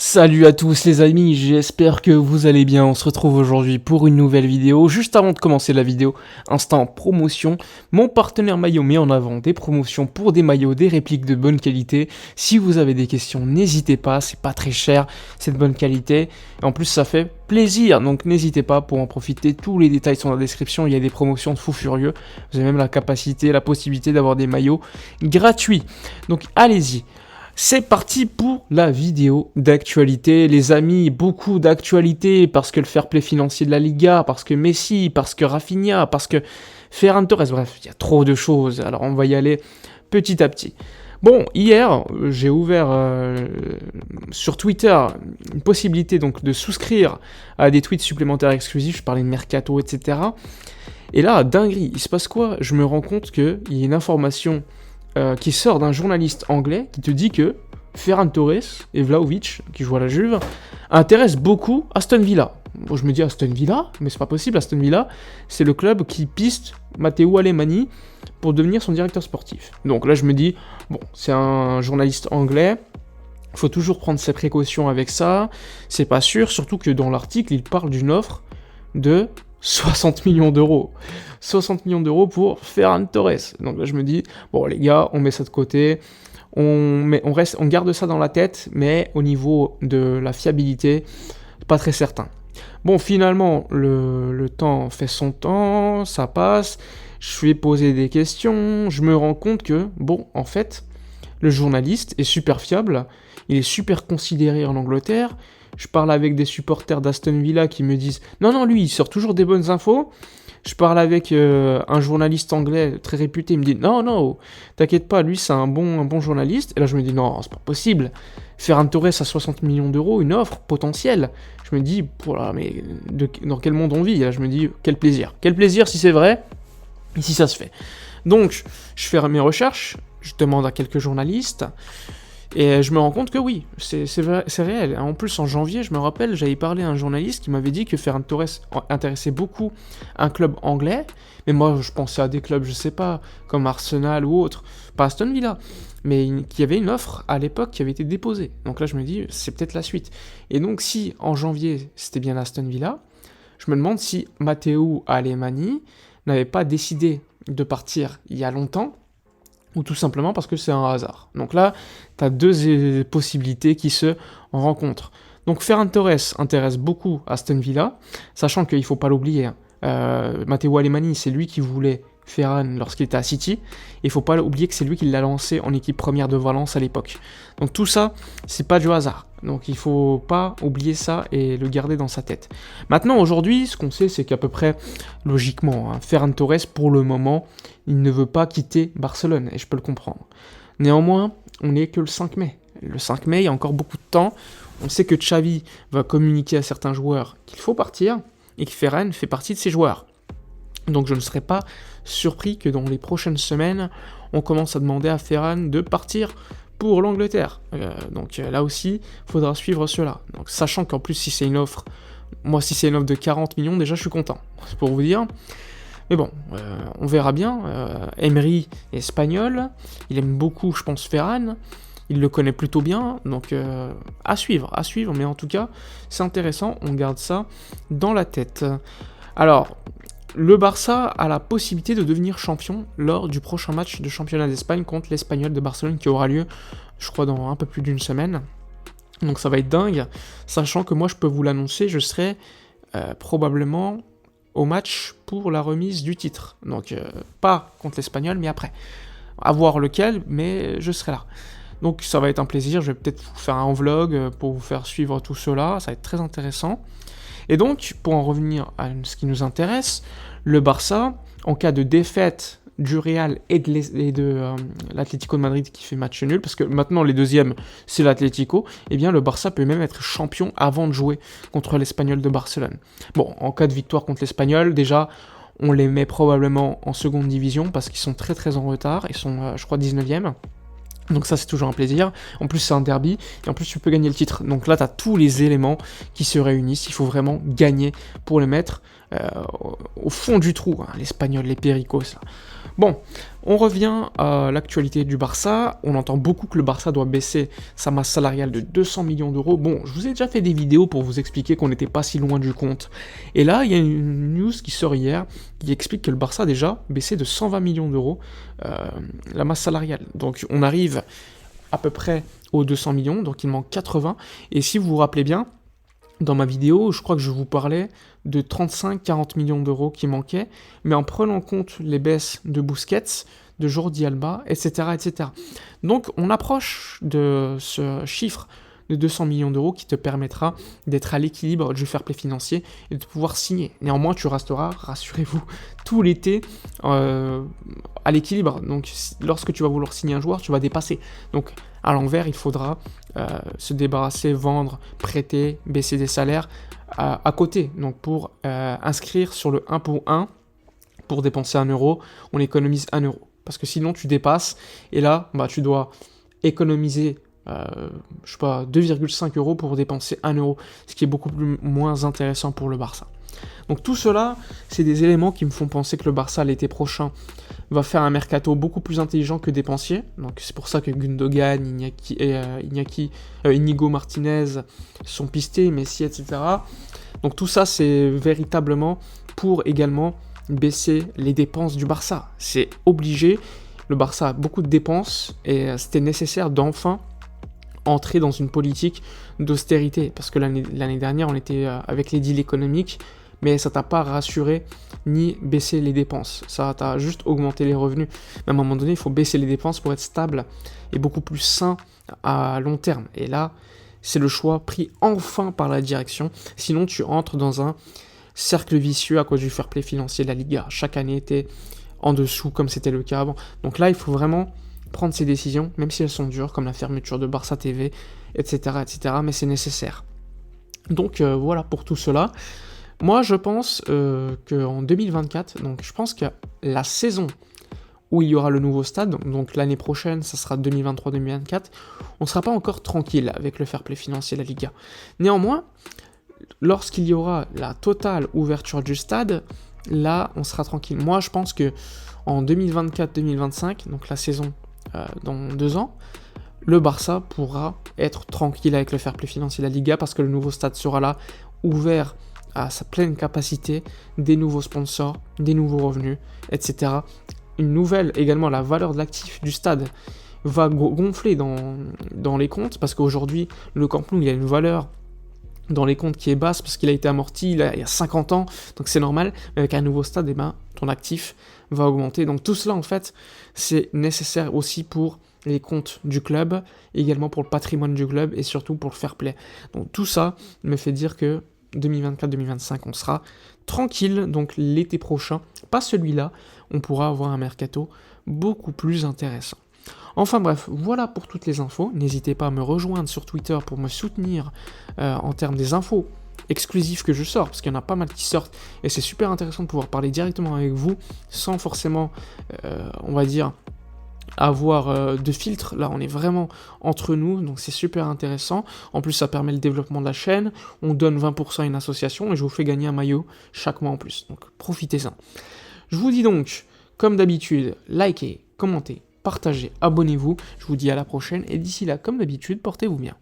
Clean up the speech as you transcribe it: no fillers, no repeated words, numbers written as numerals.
Salut à tous les amis, j'espère que vous allez bien. On se retrouve aujourd'hui pour une nouvelle vidéo. Juste avant de commencer la vidéo, instant promotion, mon partenaire maillot met en avant des promotions pour des maillots, des répliques de bonne qualité. Si vous avez des questions, n'hésitez pas, c'est pas très cher, c'est de bonne qualité. Et en plus ça fait plaisir, donc n'hésitez pas pour en profiter. Tous les détails sont dans la description, il y a des promotions de fou furieux. Vous avez même la capacité, la possibilité d'avoir des maillots gratuits. Donc allez-y. C'est parti pour la vidéo d'actualité, les amis, beaucoup d'actualité parce que le fair play financier de la Liga, parce que Messi, parce que Rafinha, parce que Ferran Torres, bref, il y a trop de choses, alors on va y aller petit à petit. Bon, hier, j'ai ouvert sur Twitter une possibilité donc de souscrire à des tweets supplémentaires exclusifs, je parlais de Mercato, etc. Et là, dinguerie, il se passe quoi? Je me rends compte qu'il y a une information qui sort d'un journaliste anglais qui te dit que Ferran Torres et Vlahovic, qui joue à la Juve, intéressent beaucoup Aston Villa. Bon, je me dis Aston Villa, mais c'est pas possible. Aston Villa, c'est le club qui piste Matteo Alemany pour devenir son directeur sportif. Donc là, je me dis, bon, c'est un journaliste anglais, il faut toujours prendre ses précautions avec ça, c'est pas sûr, surtout que dans l'article, il parle d'une offre de 60 millions d'euros. 60 millions d'euros pour Ferran Torres. Donc là, je me dis, bon les gars, on met ça de côté, on garde ça dans la tête, mais au niveau de la fiabilité, pas très certain. Bon, finalement, le temps fait son temps, ça passe, je vais poser des questions, je me rends compte que, bon, en fait, le journaliste est super fiable, il est super considéré en Angleterre. Je parle avec des supporters d'Aston Villa qui me disent « Non, lui, il sort toujours des bonnes infos. » Je parle avec un journaliste anglais très réputé, il me dit « Non, t'inquiète pas, lui, c'est un bon journaliste. » Et là, je me dis « Non, c'est pas possible. Ferran Torres à 60 millions d'euros, une offre potentielle. » Je me dis « Voilà, mais dans quel monde on vit ?» Et là, je me dis « Quel plaisir. Quel plaisir si c'est vrai et si ça se fait. » Donc, je fais mes recherches, je demande à quelques journalistes. Et je me rends compte que oui, c'est réel. En plus, en janvier, je me rappelle, j'avais parlé à un journaliste qui m'avait dit que Ferran Torres intéressait beaucoup un club anglais. Mais moi, je pensais à des clubs, je sais pas, comme Arsenal ou autre, pas Aston Villa. Mais qu'il y avait une offre à l'époque qui avait été déposée. Donc là, je me dis, c'est peut-être la suite. Et donc, si en janvier, c'était bien Aston Villa, je me demande si Matteo Alemany n'avait pas décidé de partir il y a longtemps, ou tout simplement parce que c'est un hasard. Donc là, tu as deux possibilités qui se rencontrent. Donc Ferran Torres intéresse beaucoup Aston Villa, sachant qu'il ne faut pas l'oublier. Matteo Alemany, c'est lui qui voulait Ferran lorsqu'il était à City. Il ne faut pas oublier que c'est lui qui l'a lancé en équipe première de Valence à l'époque. Donc tout ça, c'est pas du hasard. Donc il ne faut pas oublier ça et le garder dans sa tête. Maintenant, aujourd'hui, ce qu'on sait, c'est qu'à peu près, logiquement, Ferran Torres, pour le moment, il ne veut pas quitter Barcelone, et je peux le comprendre. Néanmoins, on n'est que le 5 mai. Le 5 mai, il y a encore beaucoup de temps. On sait que Xavi va communiquer à certains joueurs qu'il faut partir, et que Ferran fait partie de ces joueurs. Donc je ne serais pas surpris que dans les prochaines semaines, on commence à demander à Ferran de partir pour l'Angleterre. Donc là aussi, il faudra suivre cela. Donc, sachant qu'en plus, si c'est une offre, moi si c'est une offre de 40 millions, déjà je suis content, c'est pour vous dire. Mais bon, on verra bien. Emery est espagnol, il aime beaucoup, je pense, Ferran. Il le connaît plutôt bien, donc à suivre, mais en tout cas, c'est intéressant, on garde ça dans la tête. Alors, le Barça a la possibilité de devenir champion lors du prochain match de championnat d'Espagne contre l'Espagnol de Barcelone qui aura lieu, je crois, dans un peu plus d'une semaine. Donc ça va être dingue, sachant que moi, je peux vous l'annoncer, je serai probablement au match pour la remise du titre. Donc pas contre l'Espagnol, mais après. À voir lequel, mais je serai là. Donc ça va être un plaisir, je vais peut-être vous faire un vlog pour vous faire suivre tout cela, ça va être très intéressant. Et donc, pour en revenir à ce qui nous intéresse, le Barça, en cas de défaite du Real et de l'Atlético de Madrid qui fait match nul, parce que maintenant les deuxièmes c'est l'Atlético, eh bien le Barça peut même être champion avant de jouer contre l'Espagnol de Barcelone. Bon, en cas de victoire contre l'Espagnol, déjà, on les met probablement en seconde division, parce qu'ils sont très très en retard, ils sont, je crois, 19e. Donc ça c'est toujours un plaisir, en plus c'est un derby, et en plus tu peux gagner le titre. Donc là tu as tous les éléments qui se réunissent, il faut vraiment gagner pour les mettre au fond du trou, hein, l'Espagnol, les Pericos. Là. Bon, on revient à l'actualité du Barça. On entend beaucoup que le Barça doit baisser sa masse salariale de 200 millions d'euros. Bon, je vous ai déjà fait des vidéos pour vous expliquer qu'on n'était pas si loin du compte. Et là, il y a une news qui sort hier qui explique que le Barça a déjà baissé de 120 millions d'euros la masse salariale. Donc on arrive à peu près aux 200 millions, donc il manque 80. Et si vous vous rappelez bien, dans ma vidéo, je crois que je vous parlais de 35-40 millions d'euros qui manquaient, mais en prenant en compte les baisses de Busquets, de Jordi Alba, etc., etc. Donc on approche de ce chiffre de 200 millions d'euros qui te permettra d'être à l'équilibre du fair play financier et de pouvoir signer. Néanmoins, tu resteras, rassurez-vous, tout l'été à l'équilibre. Donc lorsque tu vas vouloir signer un joueur, tu vas dépasser. Donc à l'envers, il faudra se débarrasser, vendre, prêter, baisser des salaires à côté. Donc pour inscrire sur le 1 pour 1, pour dépenser 1 euro, on économise 1 euro. Parce que sinon tu dépasses, et là, bah, tu dois économiser je sais pas, 2,5 euros pour dépenser 1 euro, ce qui est beaucoup moins intéressant pour le Barça. Donc tout cela, c'est des éléments qui me font penser que le Barça l'été prochain va faire un mercato beaucoup plus intelligent que dépensier. Donc c'est pour ça que Gundogan, Inigo Martinez sont pistés, Messi, etc. Donc tout ça, c'est véritablement pour également baisser les dépenses du Barça. C'est obligé. Le Barça a beaucoup de dépenses et c'était nécessaire d'enfin entrer dans une politique d'austérité, parce que l'année dernière on était avec les deals économiques, mais ça t'a pas rassuré ni baissé les dépenses, ça t'a juste augmenté les revenus. Mais à un moment donné, il faut baisser les dépenses pour être stable et beaucoup plus sain à long terme, et là c'est le choix pris enfin par la direction, sinon tu entres dans un cercle vicieux à cause du fair play financier de la Liga. Chaque année était en dessous comme c'était le cas avant, donc là il faut vraiment prendre ces décisions, même si elles sont dures, comme la fermeture de Barça TV, etc., etc., mais c'est nécessaire. Donc voilà pour tout cela. Moi, je pense qu'en 2024, donc je pense que la saison où il y aura le nouveau stade, donc l'année prochaine, ça sera 2023-2024, on ne sera pas encore tranquille avec le fair play financier de la Liga. Néanmoins, lorsqu'il y aura la totale ouverture du stade, là, on sera tranquille. Moi, je pense que en 2024-2025, donc la saison dans 2 ans, le Barça pourra être tranquille avec le fair play financier de la Liga parce que le nouveau stade sera là, ouvert à sa pleine capacité, des nouveaux sponsors, des nouveaux revenus, etc. Une nouvelle, également, la valeur de l'actif du stade va gonfler dans les comptes, parce qu'aujourd'hui, le Camp Nou, il a une valeur dans les comptes qui est basse, parce qu'il a été amorti il y a 50 ans, donc c'est normal, mais avec un nouveau stade, eh ben, ton actif va augmenter. Donc tout cela, en fait, c'est nécessaire aussi pour les comptes du club, également pour le patrimoine du club, et surtout pour le fair play. Donc tout ça me fait dire que 2024-2025, on sera tranquille, donc l'été prochain, pas celui-là, on pourra avoir un mercato beaucoup plus intéressant. Enfin bref, voilà pour toutes les infos. N'hésitez pas à me rejoindre sur Twitter pour me soutenir en termes des infos exclusives que je sors, parce qu'il y en a pas mal qui sortent, et c'est super intéressant de pouvoir parler directement avec vous, sans forcément, on va dire, avoir de filtre. Là on est vraiment entre nous, donc c'est super intéressant. En plus ça permet le développement de la chaîne, on donne 20% à une association et je vous fais gagner un maillot chaque mois en plus, donc profitez-en. Je vous dis donc, comme d'habitude, likez, commentez, partagez, abonnez-vous, je vous dis à la prochaine et d'ici là, comme d'habitude, portez-vous bien.